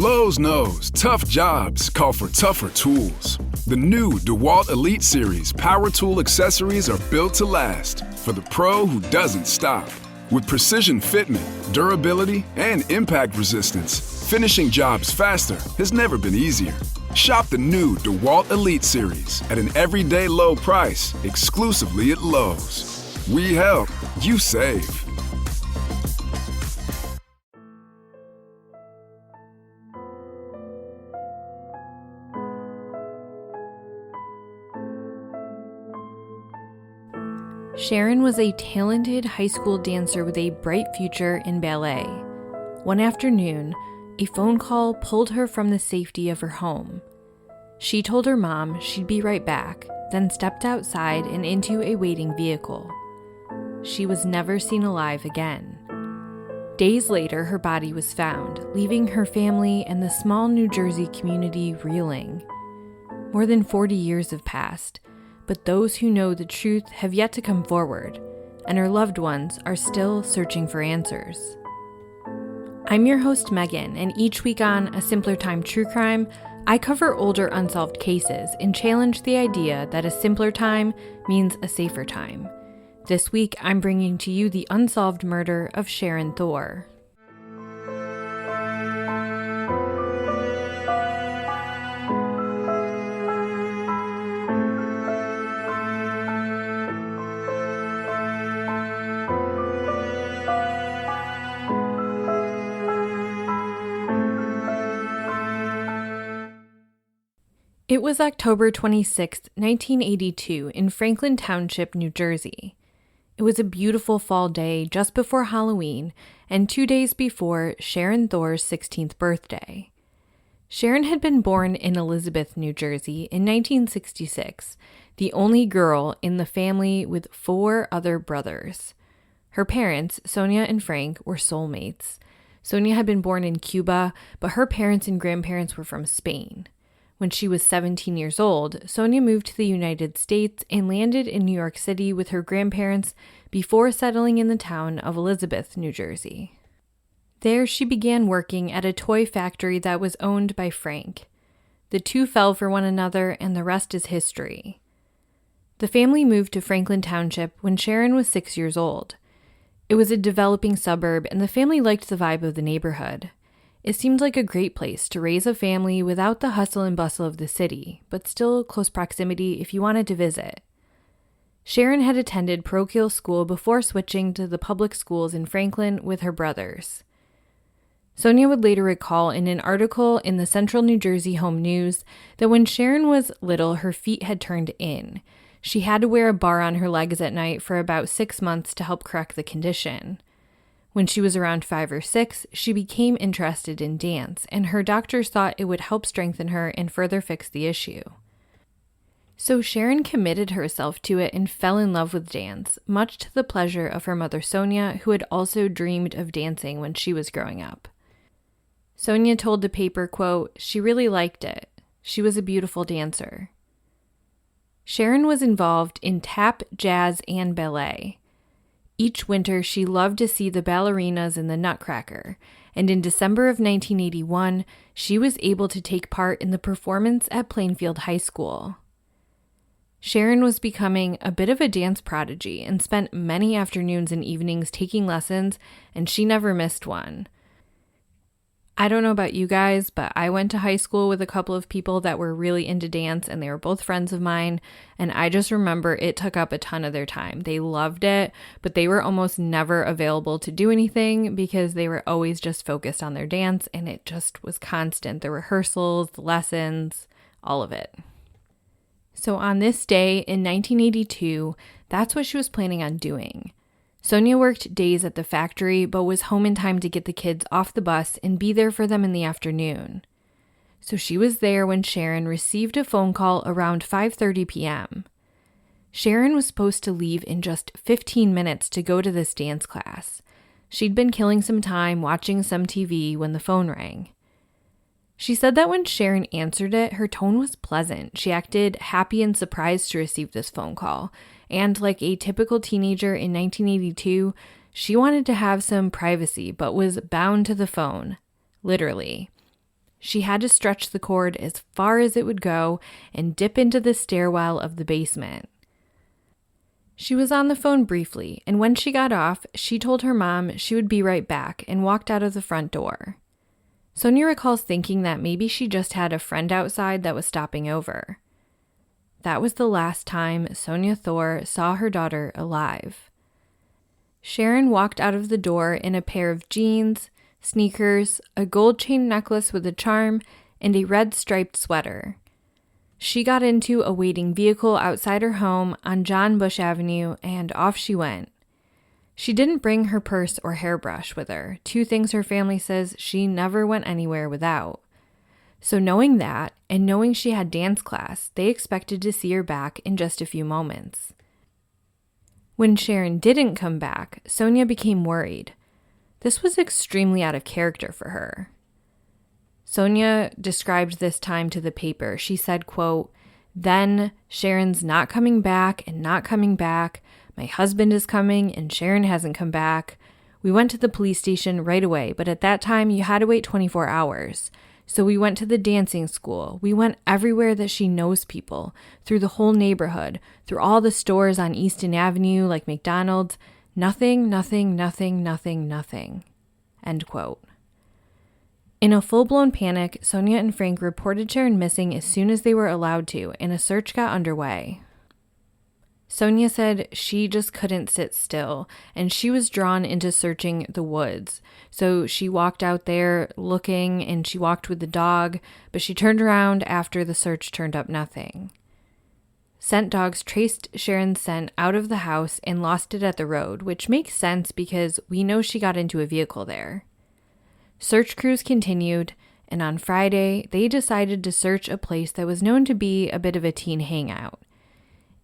Lowe's knows tough jobs call for tougher tools. The new DeWalt Elite Series power tool accessories are built to last for the pro who doesn't stop. With precision fitment, durability, and impact resistance, finishing jobs faster has never been easier. Shop the new DeWalt Elite Series at an everyday low price exclusively at Lowe's. We help, you save. Sharon was a talented high school dancer with a bright future in ballet. One afternoon, a phone call pulled her from the safety of her home. She told her mom she'd be right back, then stepped outside and into a waiting vehicle. She was never seen alive again. Days later, her body was found, leaving her family and the small New Jersey community reeling. More than 40 years have passed, but those who know the truth have yet to come forward, and her loved ones are still searching for answers. I'm your host, Megan, and each week on A Simpler Time True Crime, I cover older unsolved cases and challenge the idea that a simpler time means a safer time. This week, I'm bringing to you the unsolved murder of Sharon Thor. It was October 26, 1982, in Franklin Township, New Jersey. It was a beautiful fall day just before Halloween and 2 days before Sharon Thor's 16th birthday. Sharon had been born in Elizabeth, New Jersey in 1966, the only girl in the family with 4 other brothers. Her parents, Sonia and Frank, were soulmates. Sonia had been born in Cuba, but her parents and grandparents were from Spain. When she was 17 years old, Sonia moved to the United States and landed in New York City with her grandparents before settling in the town of Elizabeth, New Jersey. There, she began working at a toy factory that was owned by Frank. The two fell for one another, and the rest is history. The family moved to Franklin Township when Sharon was 6 years old. It was a developing suburb, and the family liked the vibe of the neighborhood. It seemed like a great place to raise a family without the hustle and bustle of the city, but still close proximity if you wanted to visit. Sharon had attended parochial school before switching to the public schools in Franklin with her brothers. Sonia would later recall in an article in the Central New Jersey Home News that when Sharon was little, her feet had turned in. She had to wear a bar on her legs at night for about 6 months to help correct the condition. When she was around 5 or 6, she became interested in dance, and her doctors thought it would help strengthen her and further fix the issue. So Sharon committed herself to it and fell in love with dance, much to the pleasure of her mother Sonia, who had also dreamed of dancing when she was growing up. Sonia told the paper, quote, "She really liked it. She was a beautiful dancer." Sharon was involved in tap, jazz, and ballet. Each winter, she loved to see the ballerinas in the Nutcracker, and in December of 1981, she was able to take part in the performance at Plainfield High School. Sharon was becoming a bit of a dance prodigy and spent many afternoons and evenings taking lessons, and she never missed one. I don't know about you guys, but I went to high school with a couple of people that were really into dance, and they were both friends of mine, and I just remember it took up a ton of their time. They loved it, but they were almost never available to do anything because they were always just focused on their dance, and it just was constant. The rehearsals, the lessons, all of it. So on this day in 1982, that's what she was planning on doing. Sonia worked days at the factory, but was home in time to get the kids off the bus and be there for them in the afternoon. So she was there when Sharon received a phone call around 5:30 p.m. Sharon was supposed to leave in just 15 minutes to go to this dance class. She'd been killing some time watching some TV when the phone rang. She said that when Sharon answered it, her tone was pleasant. She acted happy and surprised to receive this phone call. And like a typical teenager in 1982, she wanted to have some privacy, but was bound to the phone. Literally. She had to stretch the cord as far as it would go and dip into the stairwell of the basement. She was on the phone briefly, and when she got off, she told her mom she would be right back and walked out of the front door. Sonia recalls thinking that maybe she just had a friend outside that was stopping over. That was the last time Sonia Thor saw her daughter alive. Sharon walked out of the door in a pair of jeans, sneakers, a gold chain necklace with a charm, and a red striped sweater. She got into a waiting vehicle outside her home on John Bush Avenue, and off she went. She didn't bring her purse or hairbrush with her, two things her family says she never went anywhere without. So knowing that, and knowing she had dance class, they expected to see her back in just a few moments. When Sharon didn't come back, Sonia became worried. This was extremely out of character for her. Sonia described this time to the paper. She said, quote, "Then Sharon's not coming back and not coming back. My husband is coming and Sharon hasn't come back. We went to the police station right away, but at that time you had to wait 24 hours. So we went to the dancing school. We went everywhere that she knows people, through the whole neighborhood, through all the stores on Easton Avenue like McDonald's. Nothing, nothing, nothing, nothing, nothing." End quote. In a full-blown panic, Sonia and Frank reported Sharon missing as soon as they were allowed to, and a search got underway. Sonia said she just couldn't sit still, and she was drawn into searching the woods. So she walked out there looking, and she walked with the dog, but she turned around after the search turned up nothing. Scent dogs traced Sharon's scent out of the house and lost it at the road, which makes sense because we know she got into a vehicle there. Search crews continued, and on Friday, they decided to search a place that was known to be a bit of a teen hangout.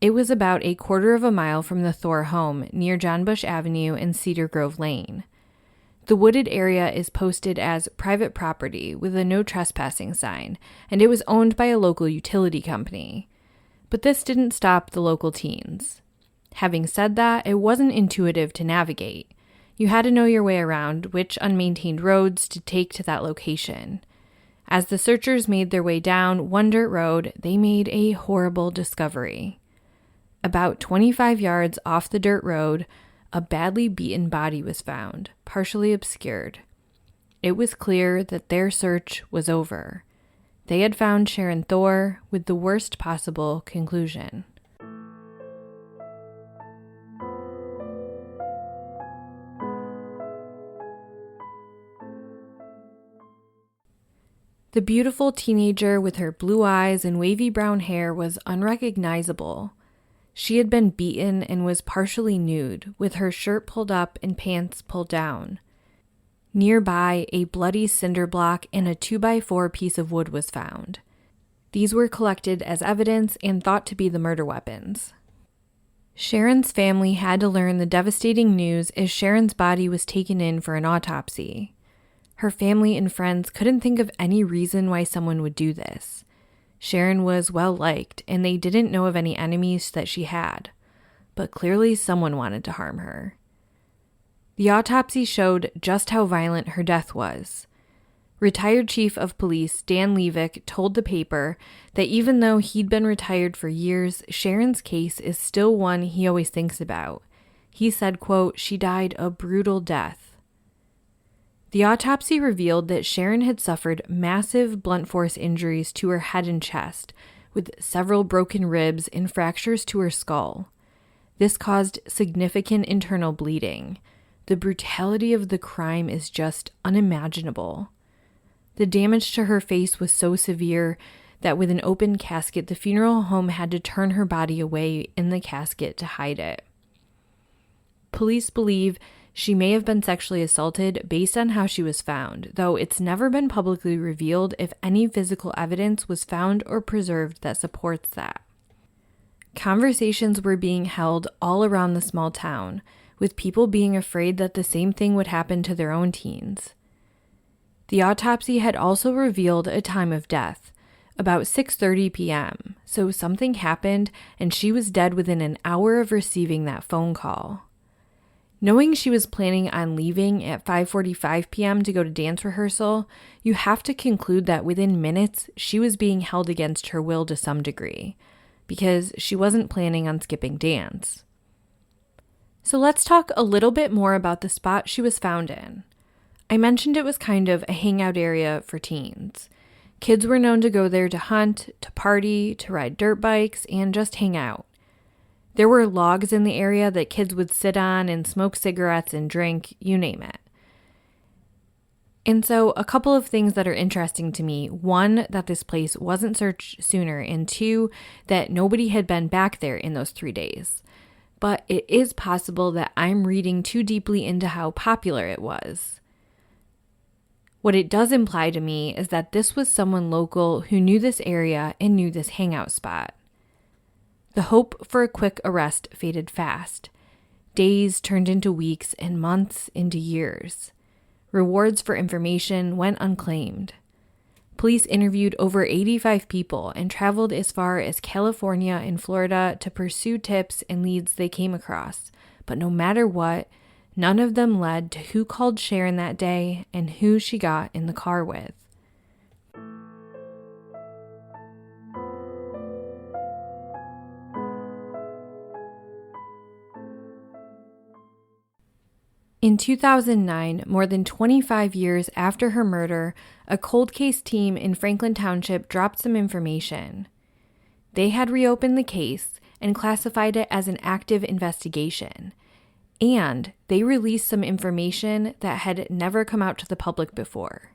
It was about a quarter of a mile from the Thor home near John Bush Avenue and Cedar Grove Lane. The wooded area is posted as private property with a no trespassing sign, and it was owned by a local utility company. But this didn't stop the local teens. Having said that, it wasn't intuitive to navigate. You had to know your way around which unmaintained roads to take to that location. As the searchers made their way down one dirt road, they made a horrible discovery. About 25 yards off the dirt road, a badly beaten body was found, partially obscured. It was clear that their search was over. They had found Sharon Thor with the worst possible conclusion. The beautiful teenager with her blue eyes and wavy brown hair was unrecognizable. She had been beaten and was partially nude, with her shirt pulled up and pants pulled down. Nearby, a bloody cinder block and a 2x4 piece of wood was found. These were collected as evidence and thought to be the murder weapons. Sharon's family had to learn the devastating news as Sharon's body was taken in for an autopsy. Her family and friends couldn't think of any reason why someone would do this. Sharon was well-liked, and they didn't know of any enemies that she had. But clearly someone wanted to harm her. The autopsy showed just how violent her death was. Retired Chief of Police Dan Levick told the paper that even though he'd been retired for years, Sharon's case is still one he always thinks about. He said, quote, "She died a brutal death." The autopsy revealed that Sharon had suffered massive blunt force injuries to her head and chest, with several broken ribs and fractures to her skull. This caused significant internal bleeding. The brutality of the crime is just unimaginable. The damage to her face was so severe that with an open casket, the funeral home had to turn her body away in the casket to hide it. Police believe she may have been sexually assaulted based on how she was found, though it's never been publicly revealed if any physical evidence was found or preserved that supports that. Conversations were being held all around the small town, with people being afraid that the same thing would happen to their own teens. The autopsy had also revealed a time of death, about 6:30 p.m., so something happened and she was dead within an hour of receiving that phone call. Knowing she was planning on leaving at 5:45 p.m. to go to dance rehearsal, you have to conclude that within minutes, she was being held against her will to some degree, because she wasn't planning on skipping dance. So let's talk a little bit more about the spot she was found in. I mentioned it was kind of a hangout area for teens. Kids were known to go there to hunt, to party, to ride dirt bikes, and just hang out. There were logs in the area that kids would sit on and smoke cigarettes and drink, you name it. And so a couple of things that are interesting to me. One, that this place wasn't searched sooner, and two, that nobody had been back there in those 3 days. But it is possible that I'm reading too deeply into how popular it was. What it does imply to me is that this was someone local who knew this area and knew this hangout spot. The hope for a quick arrest faded fast. Days turned into weeks and months into years. Rewards for information went unclaimed. Police interviewed over 85 people and traveled as far as California and Florida to pursue tips and leads they came across. But no matter what, none of them led to who called Sharon that day and who she got in the car with. In 2009, more than 25 years after her murder, a cold case team in Franklin Township dropped some information. They had reopened the case and classified it as an active investigation, and they released some information that had never come out to the public before.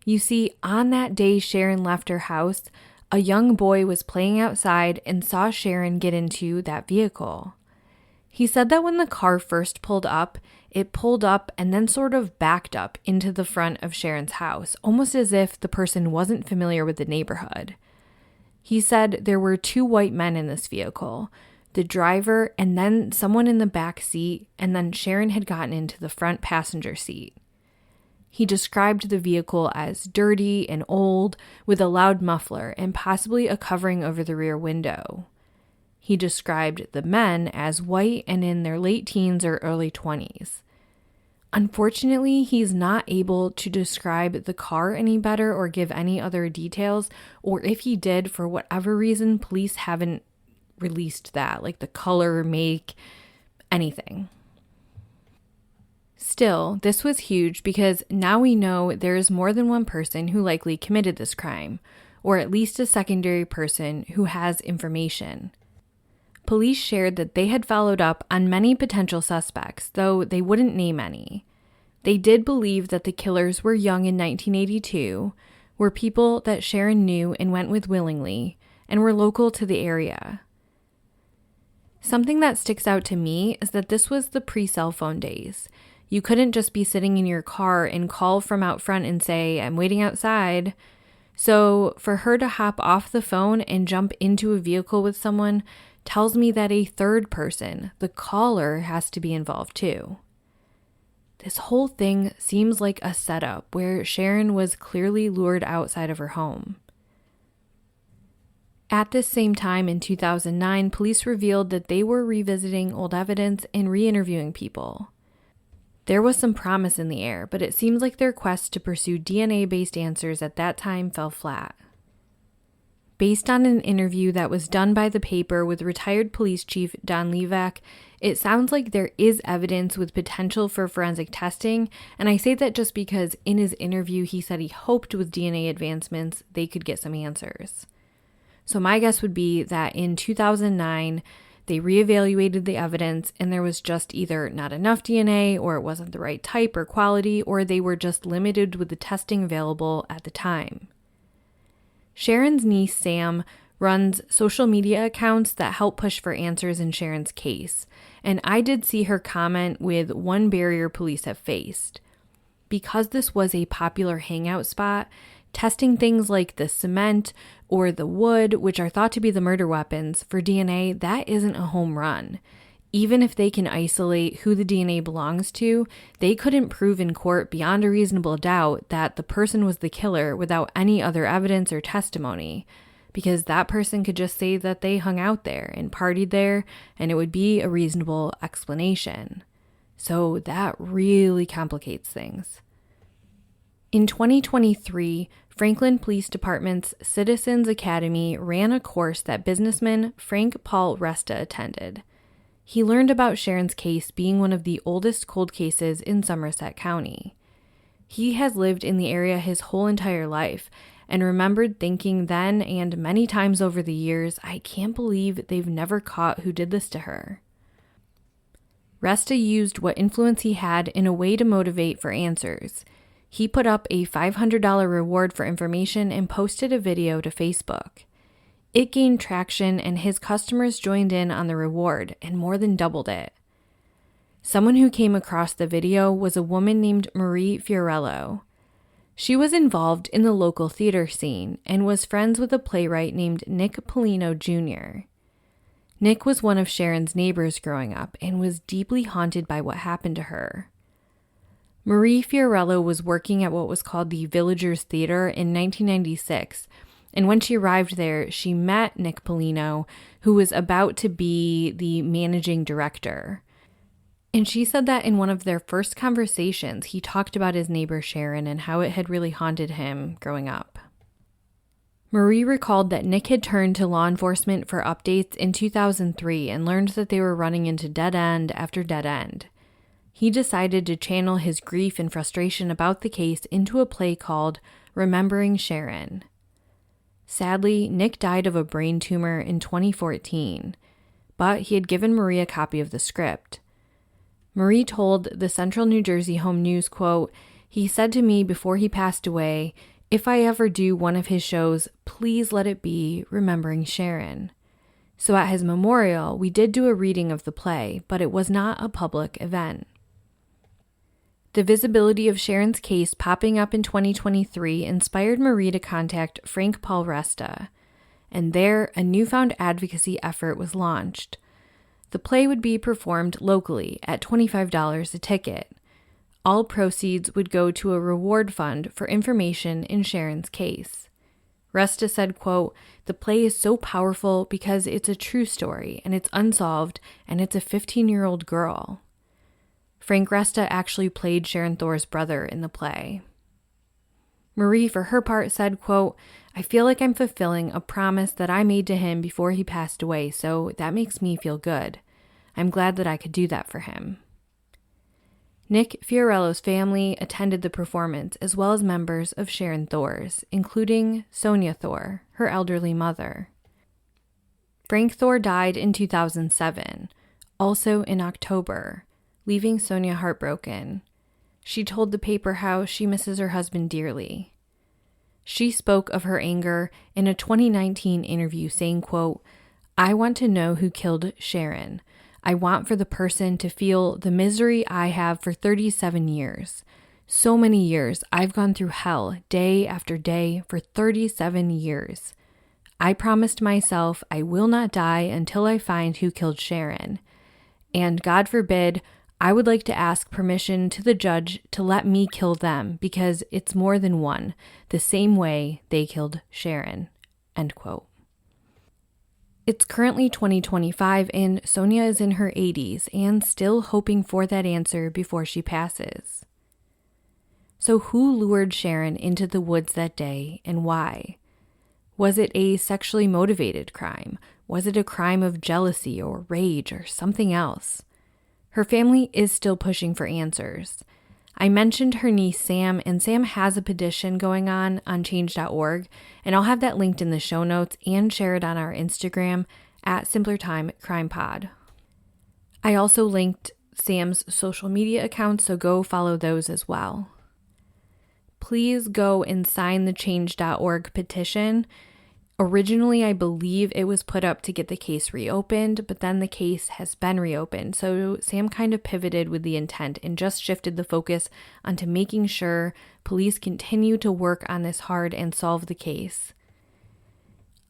You see, on that day Sharon left her house, a young boy was playing outside and saw Sharon get into that vehicle. He said that when the car first pulled up, it pulled up and then sort of backed up into the front of Sharon's house, almost as if the person wasn't familiar with the neighborhood. He said there were 2 white men in this vehicle, the driver and then someone in the back seat, and then Sharon had gotten into the front passenger seat. He described the vehicle as dirty and old, with a loud muffler and possibly a covering over the rear window. He described the men as white and in their late teens or early 20s. Unfortunately, he's not able to describe the car any better or give any other details, or if he did, for whatever reason, police haven't released that, like the color, make, anything. Still, this was huge because now we know there is more than one person who likely committed this crime, or at least a secondary person who has information. Police shared that they had followed up on many potential suspects, though they wouldn't name any. They did believe that the killers were young in 1982, were people that Sharon knew and went with willingly, and were local to the area. Something that sticks out to me is that this was the pre-cell phone days. You couldn't just be sitting in your car and call from out front and say, "I'm waiting outside." So for her to hop off the phone and jump into a vehicle with someone tells me that a third person, the caller, has to be involved too. This whole thing seems like a setup where Sharon was clearly lured outside of her home. At this same time in 2009, police revealed that they were revisiting old evidence and re-interviewing people. There was some promise in the air, but it seems like their quest to pursue DNA-based answers at that time fell flat. Based on an interview that was done by the paper with retired police chief Don Levac, it sounds like there is evidence with potential for forensic testing, and I say that just because in his interview he said he hoped with DNA advancements they could get some answers. So my guess would be that in 2009, they reevaluated the evidence and there was just either not enough DNA, or it wasn't the right type or quality, or they were just limited with the testing available at the time. Sharon's niece, Sam, runs social media accounts that help push for answers in Sharon's case, and I did see her comment with one barrier police have faced. Because this was a popular hangout spot, testing things like the cement or the wood, which are thought to be the murder weapons, for DNA, that isn't a home run. Even if they can isolate who the DNA belongs to, they couldn't prove in court beyond a reasonable doubt that the person was the killer without any other evidence or testimony, because that person could just say that they hung out there and partied there, and it would be a reasonable explanation. So that really complicates things. In 2023, Franklin Police Department's Citizens Academy ran a course that businessman Frank Paul Resta attended. He learned about Sharon's case being one of the oldest cold cases in Somerset County. He has lived in the area his whole entire life and remembered thinking then and many times over the years, I can't believe they've never caught who did this to her. Resta used what influence he had in a way to motivate for answers. He put up a $500 reward for information and posted a video to Facebook. It gained traction and his customers joined in on the reward and more than doubled it. Someone who came across the video was a woman named Marie Fiorello. She was involved in the local theater scene and was friends with a playwright named Nick Polino Jr. Nick was one of Sharon's neighbors growing up and was deeply haunted by what happened to her. Marie Fiorello was working at what was called the Villagers Theater in 1996, and when she arrived there, she met Nick Polino, who was about to be the managing director. And she said that in one of their first conversations, he talked about his neighbor Sharon and how it had really haunted him growing up. Marie recalled that Nick had turned to law enforcement for updates in 2003 and learned that they were running into dead end after dead end. He decided to channel his grief and frustration about the case into a play called Remembering Sharon. Sadly, Nick died of a brain tumor in 2014, but he had given Marie a copy of the script. Marie told the Central New Jersey Home News, quote, "He said to me before he passed away, if I ever do one of his shows, please let it be Remembering Sharon. So at his memorial, we did do a reading of the play, but it was not a public event." The visibility of Sharon's case popping up in 2023 inspired Marie to contact Frank Paul Resta, and there a newfound advocacy effort was launched. The play would be performed locally at $25 a ticket. All proceeds would go to a reward fund for information in Sharon's case. Resta said, quote, "The play is so powerful because it's a true story and it's unsolved and it's a 15-year-old girl." Frank Resta actually played Sharon Thor's brother in the play. Marie, for her part, said, quote, "I feel like I'm fulfilling a promise that I made to him before he passed away, so that makes me feel good. I'm glad that I could do that for him." Nick Fiorello's family attended the performance, as well as members of Sharon Thor's, including Sonia Thor, her elderly mother. Frank Thor died in 2007, also in October, leaving Sonia heartbroken. She told the paper how she misses her husband dearly. She spoke of her anger in a 2019 interview saying, quote, "I want to know who killed Sharon. I want for the person to feel the misery I have for 37 years. So many years I've gone through hell day after day for 37 years. I promised myself I will not die until I find who killed Sharon. And God forbid, I would like to ask permission to the judge to let me kill them because it's more than one, the same way they killed Sharon." End quote. It's currently 2025 and Sonia is in her 80s and still hoping for that answer before she passes. So who lured Sharon into the woods that day and why? Was it a sexually motivated crime? Was it a crime of jealousy or rage or something else? Her family is still pushing for answers. I mentioned her niece Sam, and Sam has a petition going on change.org, and I'll have that linked in the show notes and share it on our Instagram at simplertimecrimepod. I also linked Sam's social media accounts, so go follow those as well. Please go and sign the change.org petition. Originally, I believe it was put up to get the case reopened, but then the case has been reopened. So Sam kind of pivoted with the intent and just shifted the focus onto making sure police continue to work on this hard and solve the case.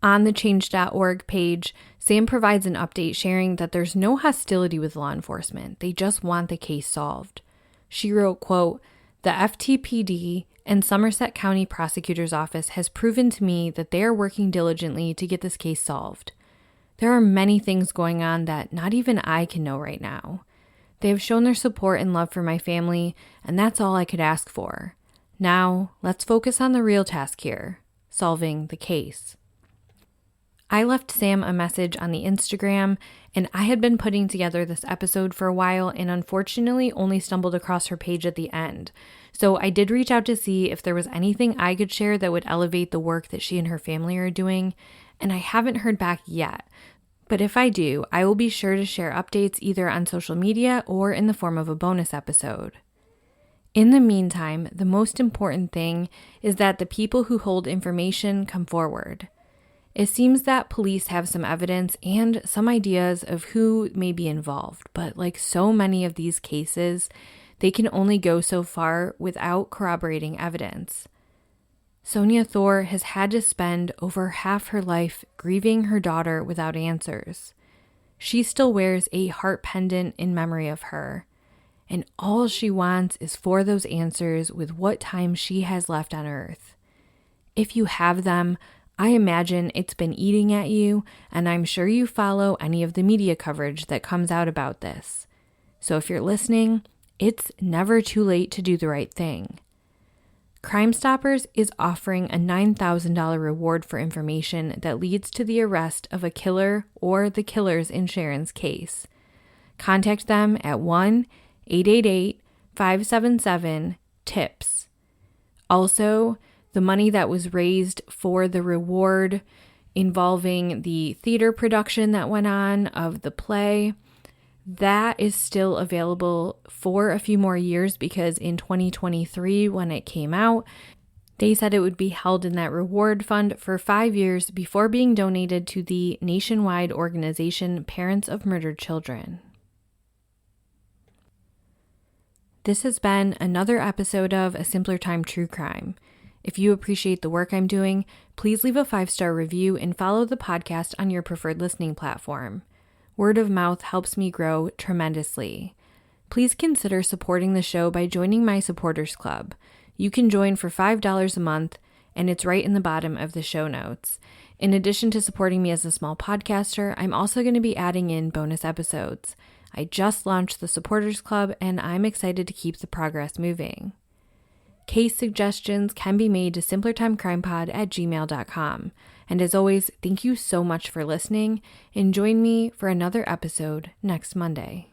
On the change.org page, Sam provides an update sharing that there's no hostility with law enforcement. They just want the case solved. She wrote, quote, "The FTPD and Somerset County Prosecutor's Office has proven to me that they are working diligently to get this case solved. There are many things going on that not even I can know right now. They have shown their support and love for my family, and that's all I could ask for. Now, let's focus on the real task here, solving the case. I left Sam a message on the Instagram, and I had been putting together this episode for a while and unfortunately only stumbled across her page at the end. So I did reach out to see if there was anything I could share that would elevate the work that she and her family are doing, and I haven't heard back yet. But if I do, I will be sure to share updates either on social media or in the form of a bonus episode. In the meantime, the most important thing is that the people who hold information come forward. It seems that police have some evidence and some ideas of who may be involved, but like so many of these cases, they can only go so far without corroborating evidence. Sonia Thor has had to spend over half her life grieving her daughter without answers. She still wears a heart pendant in memory of her, and all she wants is for those answers with what time she has left on Earth. If you have them, I imagine it's been eating at you, and I'm sure you follow any of the media coverage that comes out about this. So if you're listening, it's never too late to do the right thing. Crimestoppers is offering a $9,000 reward for information that leads to the arrest of a killer or the killers in Sharon's case. Contact them at 1-888-577-TIPS. Also, the money that was raised for the reward involving the theater production that went on of the play, that is still available for a few more years because in 2023, when it came out, they said it would be held in that reward fund for 5 years before being donated to the nationwide organization Parents of Murdered Children. This has been another episode of A Simpler Time True Crime. If you appreciate the work I'm doing, please leave a 5-star review and follow the podcast on your preferred listening platform. Word of mouth helps me grow tremendously. Please consider supporting the show by joining my supporters club. You can join for $5 a month, and it's right in the bottom of the show notes. In addition to supporting me as a small podcaster, I'm also going to be adding in bonus episodes. I just launched the supporters club, and I'm excited to keep the progress moving. Case suggestions can be made to simplertimecrimepod@gmail.com. And as always, thank you so much for listening, and join me for another episode next Monday.